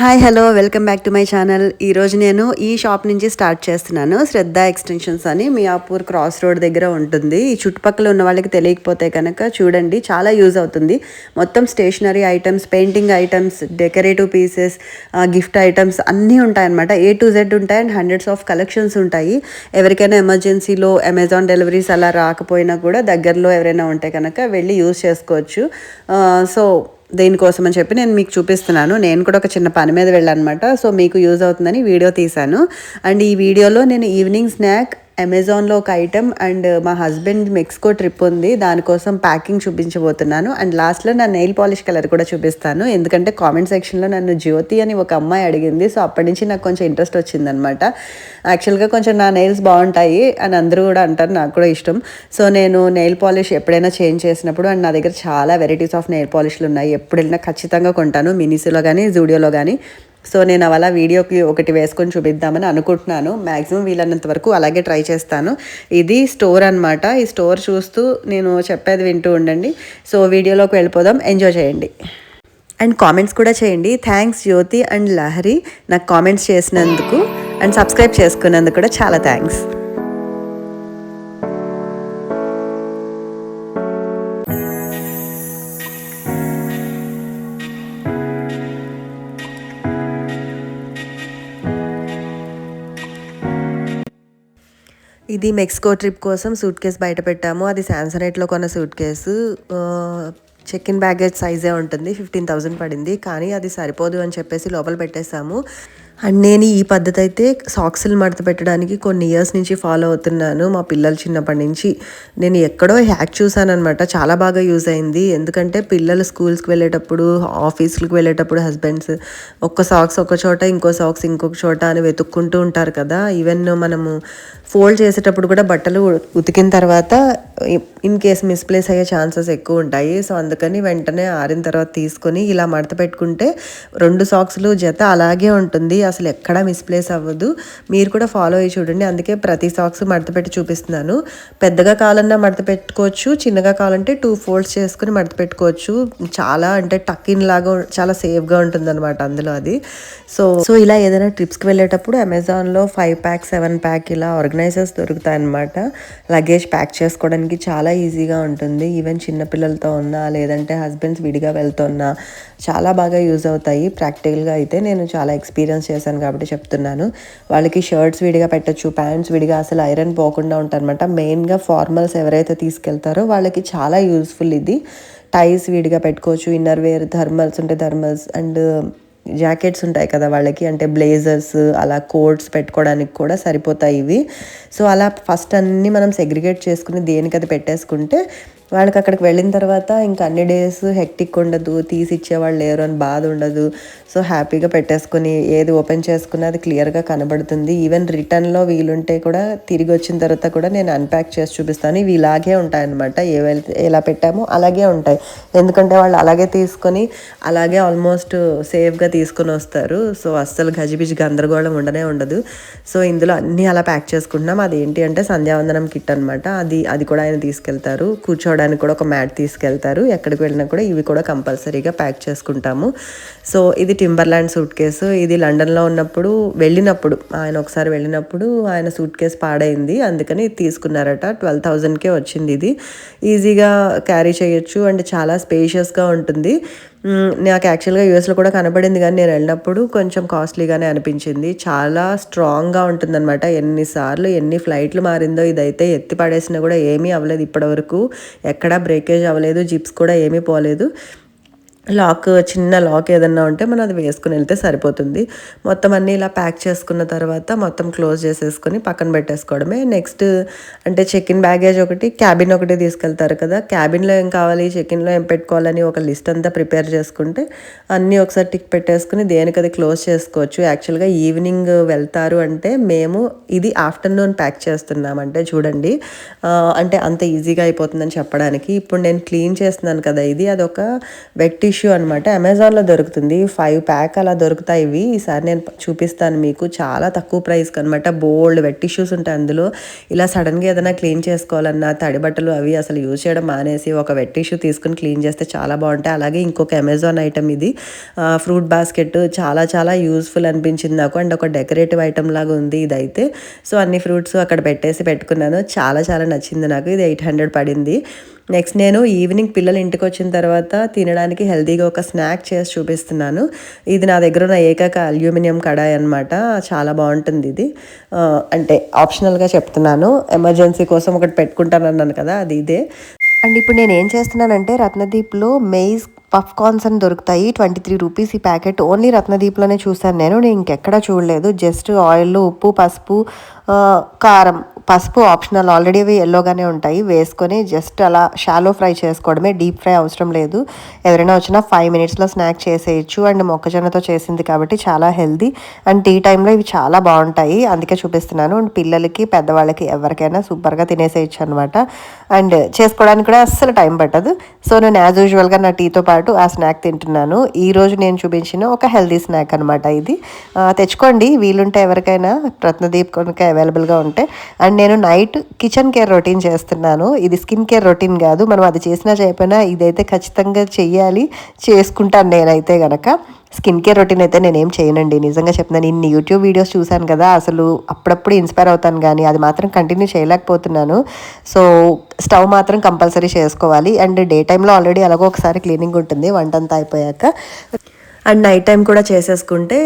Hi hello welcome back to my channel. ఈరోజు నేను ఈ షాప్ నుంచి స్టార్ట్ చేస్తున్నాను. శ్రద్ధ ఎక్స్టెన్షన్స్ అని మియాపూర్ క్రాస్ రోడ్ దగ్గర ఉంటుంది. ఈ చుట్టుపక్కల ఉన్న వాళ్ళకి తెలియకపోతే కనుక చూడండి, చాలా యూజ్ అవుతుంది. మొత్తం stationery items, painting items, decorative pieces, gift items అన్నీ ఉంటాయన్నమాట. A to Z ఉంటాయి అండ్ హండ్రెడ్స్ ఆఫ్ కలెక్షన్స్ ఉంటాయి. ఎవరికైనా ఎమర్జెన్సీలో అమెజాన్ డెలివరీస్ అలా రాకపోయినా కూడా దగ్గరలో ఎవరైనా ఉంటే కనుక వెళ్ళి యూజ్ చేసుకోవచ్చు. సో దేనికోసం అని చెప్పి నేను మీకు చూపిస్తున్నాను. నేను కూడా ఒక చిన్న పని మీద వెళ్ళానమాట. సో మీకు యూజ్ అవుతుందని వీడియో తీశాను. అండ్ ఈ వీడియోలో నేను ఈవినింగ్ స్నాక్, అమెజాన్లో ఒక ఐటమ్ అండ్ మా హస్బెండ్ మెక్సికో ట్రిప్ ఉంది, దానికోసం ప్యాకింగ్ చూపించబోతున్నాను. అండ్ లాస్ట్లో నా నెయిల్ పాలిష్ కలర్ కూడా చూపిస్తాను. ఎందుకంటే కామెంట్ సెక్షన్లో నన్ను జ్యోతి అని ఒక అమ్మాయి అడిగింది. సో అప్పటి నుంచి నాకు కొంచెం ఇంట్రెస్ట్ వచ్చిందనమాట. యాక్చువల్గా కొంచెం నా నెయిల్స్ బాగుంటాయి అని అందరూ కూడా అంటారు, నాకు కూడా ఇష్టం. సో నేను నెయిల్ పాలిష్ ఎప్పుడైనా చేంజ్ చేసినప్పుడు, అండ్ నా దగ్గర చాలా వెరైటీస్ ఆఫ్ నెయిల్ పాలిష్లు ఉన్నాయి, ఎప్పుడు వెళ్ళినా ఖచ్చితంగా కొంటాను, మినిసీలో కానీ జూడియోలో కానీ. సో నేను అలా వీడియోకి ఒకటి వేసుకొని చూపిద్దామని అనుకుంటున్నాను. మ్యాక్సిమం వీలైనంత వరకు అలాగే ట్రై చేస్తాను. ఇది స్టోర్ అనమాట. ఈ స్టోర్ చూస్తూ నేను చెప్పేది వింటూ ఉండండి. సో వీడియోలోకి వెళ్ళిపోదాం, ఎంజాయ్ చేయండి అండ్ కామెంట్స్ కూడా చేయండి. థ్యాంక్స్ జ్యోతి అండ్ లహరి, నాకు కామెంట్స్ చేసినందుకు అండ్ సబ్స్క్రైబ్ చేసుకున్నందుకు కూడా చాలా థ్యాంక్స్. ఇది మెక్సికో ట్రిప్ కోసం సూట్ కేసు బయట పెట్టాము. అది శాంసనైట్లో కొన్న suitcase. Check in baggage సైజే ఉంటుంది. 15,000 పడింది, కానీ అది సరిపోదు అని చెప్పేసి లోపల పెట్టేశాము. అండ్ నేను ఈ పద్ధతి అయితే సాక్స్లు మడత పెట్టడానికి కొన్ని ఇయర్స్ నుంచి ఫాలో అవుతున్నాను. మా పిల్లలు చిన్నప్పటి నుంచి నేను ఎక్కడో హ్యాక్ చూసాను అనమాట. చాలా బాగా యూజ్ అయింది. ఎందుకంటే పిల్లలు స్కూల్స్కి వెళ్ళేటప్పుడు, ఆఫీస్కి వెళ్ళేటప్పుడు హస్బెండ్స్ ఒక్క సాక్స్ ఒక చోట, ఇంకో సాక్స్ ఇంకొక చోట అని వెతుక్కుంటూ ఉంటారు కదా. ఈవెన్ మనము ఫోల్డ్ చేసేటప్పుడు కూడా బట్టలు ఉతికిన తర్వాత ఇన్ కేస్ మిస్ప్లేస్ అయ్యే ఛాన్సెస్ ఎక్కువ ఉంటాయి. సో అందుకని వెంటనే ఆరిన తర్వాత తీసుకొని ఇలా మడత పెట్టుకుంటే 2 సాక్స్లు జత అలాగే ఉంటుంది, అసలు ఎక్కడా మిస్ప్లేస్ అవ్వదు. మీరు కూడా ఫాలో అయ్యి చూడండి. అందుకే ప్రతి సాక్స్ మడత పెట్టి చూపిస్తున్నాను. పెద్దగా కావాలన్నా మడత పెట్టుకోవచ్చు, చిన్నగా కావాలంటే 2 ఫోల్డ్స్ చేసుకుని మడత పెట్టుకోవచ్చు. చాలా అంటే టక్ ఇన్ లాగా చాలా సేఫ్గా ఉంటుంది అనమాట అందులో అది. సో ఇలా ఏదైనా ట్రిప్స్కి వెళ్ళేటప్పుడు అమెజాన్లో 5 ప్యాక్ 7 ప్యాక్ ఇలా ఆర్గనైజర్స్ దొరుకుతాయి అనమాట. లగేజ్ ప్యాక్ చేసుకోవడానికి చాలా ఈజీగా ఉంటుంది. ఈవెన్ చిన్నపిల్లలతో ఉన్నా, లేదంటే హస్బెండ్స్ విడిగా వెళ్తున్నా చాలా బాగా యూజ్ అవుతాయి. ప్రాక్టికల్గా అయితే నేను చాలా ఎక్స్పీరియన్స్ చేశాను కాబట్టి చెప్తున్నాను. వాళ్ళకి షర్ట్స్ విడిగా పెట్టచ్చు, ప్యాంట్స్ విడిగా, అసలు ఐరన్ పోకుండా ఉంటారనమాట. మెయిన్గా ఫార్మల్స్ ఎవరైతే తీసుకెళ్తారో వాళ్ళకి చాలా యూజ్ఫుల్ ఇది. టైస్ విడిగా పెట్టుకోవచ్చు, ఇన్నర్ వేర్, థర్మల్స్ ఉంటే థర్మల్స్, అండ్ జాకెట్స్ ఉంటాయి కదా వాళ్ళకి, అంటే బ్లేజర్స్, అలా కోట్స్ పెట్టుకోవడానికి కూడా సరిపోతాయి ఇవి. సో అలా ఫస్ట్ అన్నీ మనం సెగ్రిగేట్ చేసుకుని దేనికి అది పెట్టేసుకుంటే వాళ్ళకి అక్కడికి వెళ్ళిన తర్వాత ఇంకా అన్ని డేస్ హెక్టిక్ ఉండదు, తీసి ఇచ్చేవాళ్ళు లేరు అని బాధ ఉండదు. సో హ్యాపీగా పెట్టేసుకుని ఏది ఓపెన్ చేసుకుని అది క్లియర్గా కనబడుతుంది. ఈవెన్ రిటర్న్లో వీలుంటే కూడా తిరిగి వచ్చిన తర్వాత కూడా నేను అన్ప్యాక్ చేసి చూపిస్తాను. ఇవి ఇలాగే ఉంటాయన్నమాట, ఎలా పెట్టామో అలాగే ఉంటాయి. ఎందుకంటే వాళ్ళు అలాగే తీసుకొని అలాగే ఆల్మోస్ట్ సేఫ్గా తీసుకొని వస్తారు. సో అస్సలు గజిబిజి గందరగోళం ఉండదు. సో ఇందులో అన్నీ అలా ప్యాక్ చేసుకుంటున్నాం. అది ఏంటి అంటే సంధ్యావందనం కిట్ అనమాట. అది కూడా ఆయన తీసుకెళ్తారు. కూర్చోవడానికి కూడా ఒక మ్యాట్ తీసుకెళ్తారు. ఎక్కడికి వెళ్ళినా కూడా ఇవి కూడా కంపల్సరీగా ప్యాక్ చేసుకుంటాము. సో ఇది టింబర్లాండ్ సూట్ కేసు. ఇది లండన్లో వెళ్ళినప్పుడు ఆయన ఒకసారి వెళ్ళినప్పుడు ఆయన సూట్ కేసు పాడైంది, అందుకని ఇది తీసుకున్నారట. 12,000కే వచ్చింది. ఇది ఈజీగా క్యారీ చేయొచ్చు అండ్ చాలా స్పేషియస్గా ఉంటుంది. నాకు యాక్చువల్గా యూఎస్లో కూడా కనబడింది, కానీ నేను వెళ్ళినప్పుడు కొంచెం కాస్ట్లీగానే అనిపించింది. చాలా స్ట్రాంగ్గా ఉంటుందన్నమాట. ఎన్ని ఫ్లైట్లు మారిందో, ఇదైతే ఎత్తి పడేసినా కూడా ఏమీ అవ్వలేదు ఇప్పటివరకు. ఎక్కడా బ్రేకేజ్ అవ్వలేదు, జిప్స్ కూడా ఏమీ పోలేదు. చిన్న లాక్ ఏదన్నా ఉంటే మనం అది వేసుకుని వెళ్తే సరిపోతుంది. మొత్తం అన్నీ ఇలా ప్యాక్ చేసుకున్న తర్వాత మొత్తం క్లోజ్ చేసేసుకొని పక్కన పెట్టేసుకోవడమే. నెక్స్ట్ అంటే చెక్ ఇన్ బ్యాగేజ్ ఒకటి, క్యాబిన్ ఒకటి తీసుకెళ్తారు కదా. క్యాబిన్లో ఏం కావాలి, చెక్ ఇన్లో ఏం పెట్టుకోవాలని ఒక లిస్ట్ అంతా ప్రిపేర్ చేసుకుంటే అన్నీ ఒకసారి టిక్ పెట్టేసుకుని దేనికి అది క్లోజ్ చేసుకోవచ్చు. యాక్చువల్గా ఈవినింగ్ వెళ్తారు అంటే మేము ఇది ఆఫ్టర్నూన్ ప్యాక్ చేస్తున్నామంటే చూడండి, అంటే అంత ఈజీగా అయిపోతుందని చెప్పడానికి. ఇప్పుడు నేను క్లీన్ చేస్తున్నాను కదా, అదొక వెట్ టిష్యూ అనమాట. అమెజాన్లో దొరుకుతుంది, 5 ప్యాక్ అలా దొరుకుతాయి ఇవి. ఈసారి నేను చూపిస్తాను మీకు, చాలా తక్కువ ప్రైస్కి అనమాట. బోల్డ్ వెట్ టిష్యూస్ ఉంటాయి అందులో. ఇలా సడన్గా ఏదైనా క్లీన్ చేసుకోవాలన్నా తడి బట్టలు అవి అసలు యూజ్ చేయడం మానేసి ఒక వెట్ టిష్యూ తీసుకుని క్లీన్ చేస్తే చాలా బాగుంటాయి. అలాగే ఇంకొక అమెజాన్ ఐటమ్ ఇది, ఫ్రూట్ బాస్కెట్, చాలా చాలా యూస్ఫుల్ అనిపించింది నాకు. అండ్ ఒక డెకరేటివ్ ఐటమ్ లాగా ఉంది ఇదైతే. సో అన్ని ఫ్రూట్స్ అక్కడ పెట్టేసి పెట్టుకున్నాను. చాలా చాలా నచ్చింది నాకు. ఇది 800 పడింది. నెక్స్ట్ నేను ఈవినింగ్ పిల్లలు ఇంటికి వచ్చిన తర్వాత తినడానికి హెల్తీగా ఒక స్నాక్ చేసి చూపిస్తున్నాను. ఇది నా దగ్గర ఉన్న ఏకైక అల్యూమినియం కడాయి అనమాట. చాలా బాగుంటుంది ఇది. అంటే ఆప్షనల్గా చెప్తున్నాను, ఎమర్జెన్సీ కోసం ఒకటి పెట్టుకుంటాను అన్నాను కదా, అది ఇదే. అండ్ ఇప్పుడు నేను ఏం చేస్తున్నానంటే, రత్నదీప్లో మెయిజ్ పఫ్ కార్న్స్ అని దొరుకుతాయి, 23 రూపీస్ ఈ ప్యాకెట్. ఓన్లీ రత్నదీప్లోనే చూసాను నేను ఇంకెక్కడా చూడలేదు. జస్ట్ ఆయిల్, ఉప్పు, పసుపు, కారం. పసుపు ఆప్షనల్, ఆల్రెడీ అవి ఎల్లోగానే ఉంటాయి. వేసుకొని జస్ట్ అలా షాలో ఫ్రై చేసుకోవడమే, డీప్ ఫ్రై అవసరం లేదు. ఎవరైనా వచ్చినా 5 మినిట్స్లో స్నాక్ చేసేయచ్చు. అండ్ మొక్కజొన్నతో చేసింది కాబట్టి చాలా హెల్దీ. అండ్ టీ టైంలో ఇవి చాలా బాగుంటాయి, అందుకే చూపిస్తున్నాను. అండ్ పిల్లలకి, పెద్దవాళ్ళకి ఎవరికైనా సూపర్గా తినేసేయచ్చు అనమాట. అండ్ చేసుకోవడానికి కూడా అస్సలు టైం పట్టదు. సో నేను యాజ్ యూజువల్గా నా టీతో పాటు ఆ స్నాక్ తింటున్నాను. ఈరోజు నేను చూపించిన ఒక హెల్దీ స్నాక్ అనమాట ఇది. తెచ్చుకోండి వీలుంటే ఎవరికైనా, రత్నదీప్ కొనుక అవైలబుల్గా ఉంటే. అండ్ నేను నైట్ కిచెన్ కేర్ రొటీన్ చేస్తున్నాను. ఇది స్కిన్ కేర్ రొటీన్ కాదు, మనం అది చేసినా చేయకపోయినా ఇదైతే ఖచ్చితంగా చెయ్యాలి, చేసుకుంటాను నేనైతే గనక. స్కిన్ కేర్ రొటీన్ అయితే నేనేం చేయనండి, నిజంగా చెప్తున్నాను. ఇన్ని యూట్యూబ్ వీడియోస్ చూశాను కదా, అసలు అప్పుడప్పుడు ఇన్స్పైర్ అవుతాను కానీ అది మాత్రం కంటిన్యూ చేయలేకపోతున్నాను. సో స్టవ్ మాత్రం కంపల్సరీ చేసుకోవాలి. అండ్ డే టైంలో ఆల్రెడీ అలాగో ఒకసారి క్లీనింగ్ ఉంటుంది వంటంతా అయిపోయాక. అండ్ నైట్ టైం కూడా చేసేసుకుంటే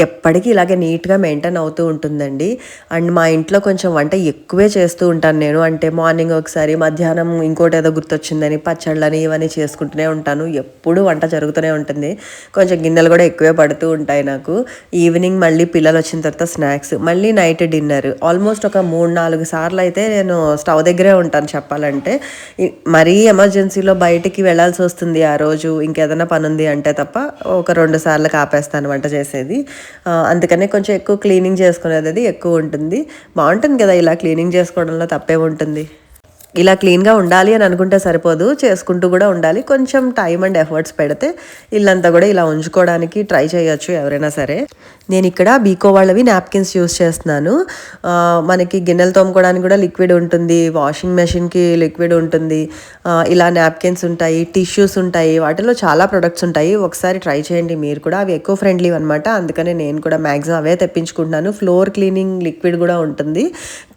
ఎప్పటికీ ఇలాగే నీట్గా మెయింటైన్ అవుతూ ఉంటుందండి. అండ్ మా ఇంట్లో కొంచెం వంట ఎక్కువే చేస్తూ ఉంటాను నేను. అంటే మార్నింగ్ ఒకసారి, మధ్యాహ్నం ఇంకోటి ఏదో గుర్తొచ్చిందని పచ్చళ్ళని ఇవన్నీ చేసుకుంటూనే ఉంటాను. ఎప్పుడు వంట జరుగుతూనే ఉంటుంది. కొంచెం గిన్నెలు కూడా ఎక్కువే పడుతూ ఉంటాయి నాకు. ఈవినింగ్ మళ్ళీ పిల్లలు వచ్చిన తర్వాత స్నాక్స్, మళ్ళీ నైట్ డిన్నర్. ఆల్మోస్ట్ ఒక 3-4 సార్లు అయితే నేను స్టవ్ దగ్గరే ఉంటాను చెప్పాలంటే. మరీ ఎమర్జెన్సీలో బయటికి వెళ్ళాల్సి వస్తుంది ఆ రోజు, ఇంకేదైనా పని ఉంది అంటే తప్ప ఒక 2 సార్లు ఆపేస్తాను వంట చేసేది. అందుకనే కొంచెం ఎక్కువ క్లీనింగ్ చేసుకునేది అది ఎక్కువ ఉంటుంది. బాగుంటుంది కదా ఇలా క్లీనింగ్ చేసుకోవడంలో, తప్పే ఉంటుంది. ఇలా క్లీన్గా ఉండాలి అని అనుకుంటే సరిపోదు, చేసుకుంటూ కూడా ఉండాలి. కొంచెం టైం అండ్ ఎఫర్ట్స్ పెడితే ఇల్లంతా కూడా ఇలా ఉంచుకోవడానికి ట్రై చేయొచ్చు ఎవరైనా సరే. నేను ఇక్కడ బీకో వాళ్ళవి నాప్కిన్స్ యూస్ చేస్తున్నాను. మనకి గిన్నెలు తోముకోవడానికి కూడా లిక్విడ్ ఉంటుంది, వాషింగ్ మెషిన్కి లిక్విడ్ ఉంటుంది, ఇలా నాప్కిన్స్ ఉంటాయి, టిష్యూస్ ఉంటాయి, వాటిలో చాలా ప్రొడక్ట్స్ ఉంటాయి. ఒకసారి ట్రై చేయండి మీరు కూడా. అవి ఎక్కువ ఫ్రెండ్లీ అనమాట, అందుకనే నేను కూడా మ్యాక్సిమం అవే తెప్పించుకుంటున్నాను. ఫ్లోర్ క్లీనింగ్ లిక్విడ్ కూడా ఉంటుంది,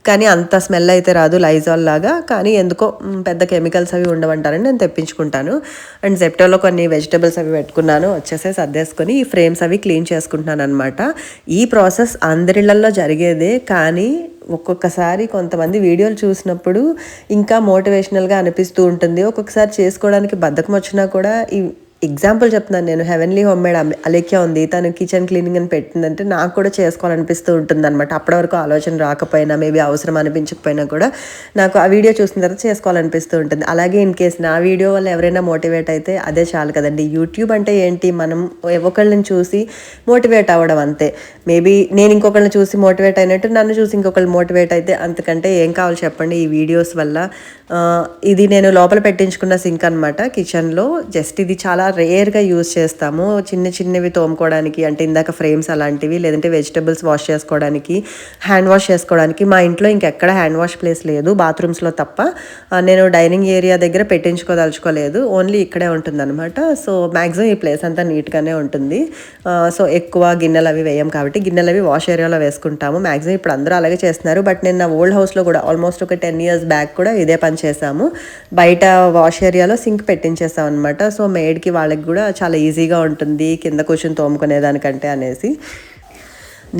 కానీ అంత స్మెల్ అయితే రాదు లైజాల్ లాగా. కానీ ఎందుకో పెద్ద కెమికల్స్ అవి ఉండవంటారని నేను తెప్పించుకుంటాను. అండ్ జెప్టోలో కొన్ని వెజిటబుల్స్ అవి పెట్టుకున్నాను, వచ్చేసే సర్దేసుకొని ఈ ఫ్రేమ్స్ అవి క్లీన్ చేసుకుంటున్నాను అనమాట. ఈ ప్రాసెస్ అందరిళ్లలో జరిగేదే, కానీ ఒక్కొక్కసారి కొంతమంది వీడియోలు చూసినప్పుడు ఇంకా మోటివేషనల్గా అనిపిస్తూ ఉంటుంది. ఒక్కొక్కసారి చేసుకోవడానికి బద్ధకం వచ్చినా కూడా ఈ ఎగ్జాంపుల్ చెప్తున్నాను నేను, హెవెన్లీ హోమ్ మేడ్ అలేఖ్య ఉంది, తను కిచెన్ క్లీనింగ్ అని పెట్టిందంటే నాకు కూడా చేసుకోవాలనిపిస్తూ ఉంటుంది అనమాట. అప్పటి వరకు ఆలోచన రాకపోయినా, మేబీ అవసరం అనిపించకపోయినా కూడా నాకు ఆ వీడియో చూసిన తర్వాత చేసుకోవాలనిపిస్తూ ఉంటుంది. అలాగే ఇన్ కేస్ నా వీడియో వల్ల ఎవరైనా మోటివేట్ అయితే అదే చాలు కదండి. యూట్యూబ్ అంటే ఏంటి, మనం ఒకళ్ళని చూసి మోటివేట్ అవ్వడం అంతే. మేబీ నేను ఇంకొకళ్ళని చూసి మోటివేట్ అయినట్టు నన్ను చూసి ఇంకొకళ్ళు మోటివేట్ అయితే అంతకంటే ఏం కావాలి చెప్పండి ఈ వీడియోస్ వల్ల. ఇది నేను లోపల పెట్టించుకున్న సింక్ అనమాట కిచెన్లో. జస్ట్ ఇది చాలా రేర్గా యూజ్ చేస్తాము, చిన్న చిన్నవి తోముకోవడానికి, అంటే ఇందాక ఫ్రేమ్స్ అలాంటివి, లేదంటే వెజిటబుల్స్ వాష్ చేసుకోవడానికి, హ్యాండ్ వాష్ చేసుకోవడానికి. మా ఇంట్లో ఇంకెక్కడ హ్యాండ్ వాష్ ప్లేస్ లేదు, బాత్రూమ్స్లో తప్ప. నేను డైనింగ్ ఏరియా దగ్గర పెట్టించుకోదలుచుకోలేదు, ఓన్లీ ఇక్కడే ఉంటుంది అనమాట. సో మ్యాక్సిమం ఈ ప్లేస్ అంతా నీట్గానే ఉంటుంది. సో ఎక్కువ గిన్నెలు అవి వేయం కాబట్టి గిన్నెలు అవి వాష్ ఏరియాలో వేసుకుంటాము. మ్యాక్సిమం ఇప్పుడు అందరూ అలాగే చేస్తున్నారు. బట్ నేను నా ఓల్డ్ హౌస్లో కూడా ఆల్మోస్ట్ ఒక 10 years బ్యాక్ కూడా ఇదే పని చేసాము. బయట వాష్ ఏరియాలో సింక్ పెట్టించేసాం అనమాట. సో మేడ్కి వాళ్ళకి కూడా చాలా ఈజీగా ఉంటుంది కింద కూర్చొని తోముకునేదానికంటే అనేసి.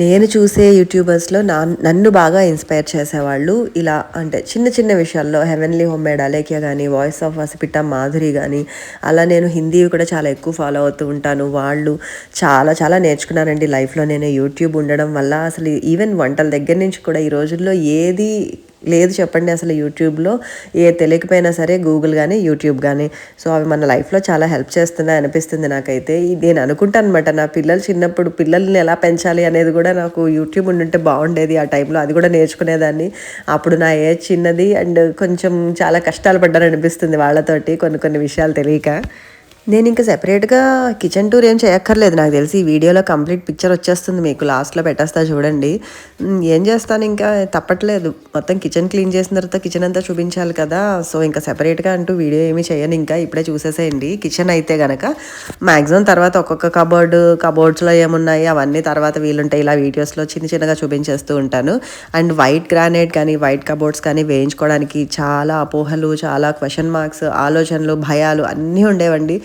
నేను చూసే యూట్యూబర్స్లో నన్ను బాగా ఇన్స్పైర్ చేసేవాళ్ళు ఇలా, అంటే చిన్న చిన్న విషయాల్లో హెవెన్లీ హోమ్ మేడ్ అలేఖ్య కానీ, వాయిస్ ఆఫ్ వసిపిట్ట మాధురి కానీ, అలా నేను హిందీవి కూడా చాలా ఎక్కువ ఫాలో అవుతూ ఉంటాను. వాళ్ళు చాలా చాలా నేర్చుకున్నానండి లైఫ్లో నేను యూట్యూబ్ ఉండడం వల్ల. అసలు ఈవెన్ వంటల దగ్గర నుంచి కూడా ఈ రోజుల్లో ఏది లేదు చెప్పండి అసలు యూట్యూబ్లో, ఏ తెలియకపోయినా సరే గూగుల్ కానీ యూట్యూబ్ కానీ. సో అవి మన లైఫ్లో చాలా హెల్ప్ చేస్తున్నాయి అనిపిస్తుంది నాకైతే. నేను అనుకుంటాను అనమాట, నా పిల్లలు చిన్నప్పుడు పిల్లల్ని ఎలా పెంచాలి అనేది కూడా నాకు యూట్యూబ్ ఉండుంటే బాగుండేది ఆ టైంలో, అది కూడా నేర్చుకునేదాన్ని. అప్పుడు నా ఏజ్ చిన్నది అండ్ కొంచెం చాలా కష్టాలు పడ్డాను అనిపిస్తుంది వాళ్ళతోటి కొన్ని విషయాలు తెలియక. నేను ఇంకా సెపరేట్‌గా కిచెన్ టూర్ ఏం చేయక్కర్లేదు నాకు తెలిసి. ఈ వీడియోలో కంప్లీట్ పిక్చర్ వచ్చేస్తుంది మీకు. లాస్ట్‌లో పెట్టేస్తా చూడండి. ఏం చేస్తాను ఇంకా తప్పట్లేదు. మొత్తం కిచెన్ క్లీన్ చేసిన తర్వాత కిచెన్ అంతా చూపించాలి కదా! సో, ఇంకా సెపరేట్‌గా అంటూ వీడియో ఏమి చేయను ఇంకా. ఇప్పుడే చూసేసేయండి. కిచెన్ అయితే గనక మాక్సిమం తర్వాత ఒక్కొక్క కబోర్డ్స్‌లో ఏమున్నాయి అవన్నీ తర్వాత వీలుంటే ఇలా వీడియోస్‌లో చిన్నగా చూపించేస్తూ ఉంటాను. అండ్ వైట్ గ్రానైట్ కానీ, వైట్ కబోర్డ్స్ కానీ వేయించుకోవడానికి చాలా అపోహలు, చాలా క్వెషన్ మార్క్స్, ఆలోచనలు, భయాలు అన్నీ ఉండేవండి.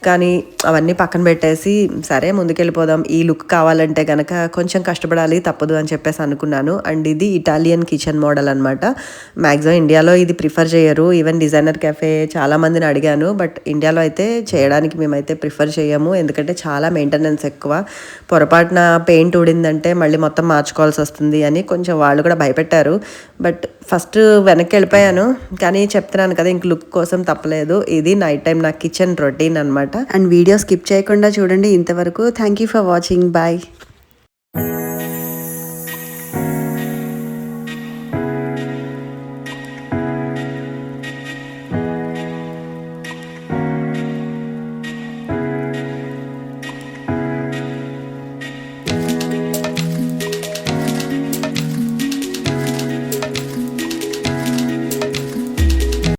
కానీ అవన్నీ పక్కన పెట్టేసి సరే ముందుకెళ్ళిపోదాం. ఈ లుక్ కావాలంటే గనక కొంచెం కష్టపడాలి తప్పదు అని చెప్పేసి అనుకున్నాను. అండ్ ఇది ఇటాలియన్ కిచెన్ మోడల్ అనమాట. మ్యాక్సిమం ఇండియాలో ఇది ప్రిఫర్ చేయరు. ఈవెన్ డిజైనర్ కెఫే చాలామందిని అడిగాను. బట్ ఇండియాలో అయితే చేయడానికి మేమైతే ప్రిఫర్ చేయము. ఎందుకంటే చాలా మెయింటెనెన్స్ ఎక్కువ. పొరపాటున పెయింట్ ఊడిందంటే మళ్ళీ మొత్తం మార్చుకోవాల్సి వస్తుంది అని కొంచెం వాళ్ళు కూడా భయపెట్టారు. బట్ ఫస్ట్ వెనక్కి వెళ్ళిపోయాను. కానీ చెప్తున్నాను కదా ఇంక లుక్ కోసం తప్పలేదు. ఇది నైట్ టైం నా కిచెన్ రొటీన్ అనమాట. అండ్ వీడియో స్కిప్ చేయకుండా చూడండి ఇంతవరకు. Thank you for watching. Bye.